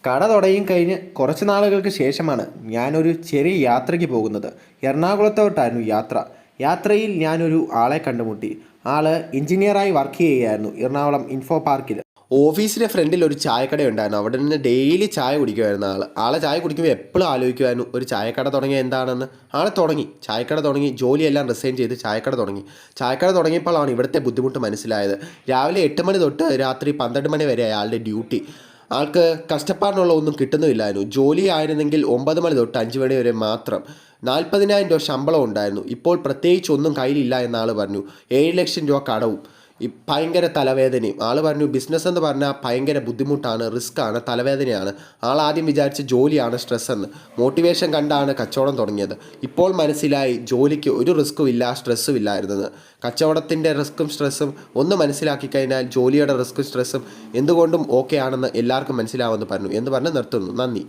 കട തുടങ്ങിയും കഴിഞ്ഞ് കുറച്ച് നാളുകൾക്ക് ശേഷമാണ് ഞാനൊരു ചെറിയ യാത്രയ്ക്ക് പോകുന്നത്. എറണാകുളത്തോട്ടായിരുന്നു യാത്ര. യാത്രയിൽ ഞാനൊരു ആളെ കണ്ടുമുട്ടി. ആള് എഞ്ചിനീയറായി വർക്ക് ചെയ്യുകയായിരുന്നു എറണാകുളം ഇൻഫോ പാർക്കിൽ. ഓഫീസിൻ്റെ ഫ്രണ്ടിൽ ഒരു ചായക്കട ഉണ്ടായിരുന്നു. അവിടെ നിന്ന് ഡെയിലി ചായ കുടിക്കുമായിരുന്നു ആളെ ചായ കുടിക്കുമ്പോൾ എപ്പോഴും ആലോചിക്കുമായിരുന്നു ഒരു ചായക്കട തുടങ്ങിയ എന്താണെന്ന്. തുടങ്ങി ചായക്കട തുടങ്ങി, ജോലിയെല്ലാം റിസൈൻ ചെയ്ത് ചായക്കട തുടങ്ങി. ചായക്കട തുടങ്ങിയപ്പോഴാണ് ഇവിടുത്തെ ബുദ്ധിമുട്ട് മനസ്സിലായത്. രാവിലെ 8 മണി തൊട്ട് രാത്രി 12 മണി വരെ അയാളുടെ ഡ്യൂട്ടി. ആൾക്ക് കഷ്ടപ്പാടിനുള്ള ഒന്നും കിട്ടുന്നുമില്ലായിരുന്നു. ജോലി ആയിരുന്നെങ്കിൽ 9 മണി തൊട്ട് 5 മണി വരെ മാത്രം. 40,000 രൂപ ശമ്പളം ഉണ്ടായിരുന്നു. ഇപ്പോൾ പ്രത്യേകിച്ച് ഒന്നും കയ്യിലില്ല എന്ന് ആൾ പറഞ്ഞു. 7 ലക്ഷം രൂപ കടവും. ഭയങ്കര തലവേദനയും. പറഞ്ഞു ബിസിനസ് എന്ന് പറഞ്ഞാൽ ഭയങ്കര ബുദ്ധിമുട്ടാണ്, റിസ്ക്കാണ്, തലവേദനയാണ്. ആദ്യം വിചാരിച്ച ജോലിയാണ് സ്ട്രെസ്സെന്ന്. മോട്ടിവേഷൻ കണ്ടാണ് കച്ചവടം തുടങ്ങിയത്. ഇപ്പോൾ മനസ്സിലായി ജോലിക്ക് ഒരു റിസ്ക്കും ഇല്ല, സ്ട്രെസ്സും ഇല്ലായിരുന്നത്. കച്ചവടത്തിൻ്റെ റിസ്ക്കും സ്ട്രെസ്സും ഒന്ന് മനസ്സിലാക്കി കഴിഞ്ഞാൽ ജോലിയുടെ റിസ്ക്കും സ്ട്രെസ്സും എന്തുകൊണ്ടും ഓക്കെ ആണെന്ന് എല്ലാവർക്കും മനസ്സിലാവുമെന്ന് പറഞ്ഞു. എന്ന് പറഞ്ഞ് നിർത്തുന്നു. നന്ദി.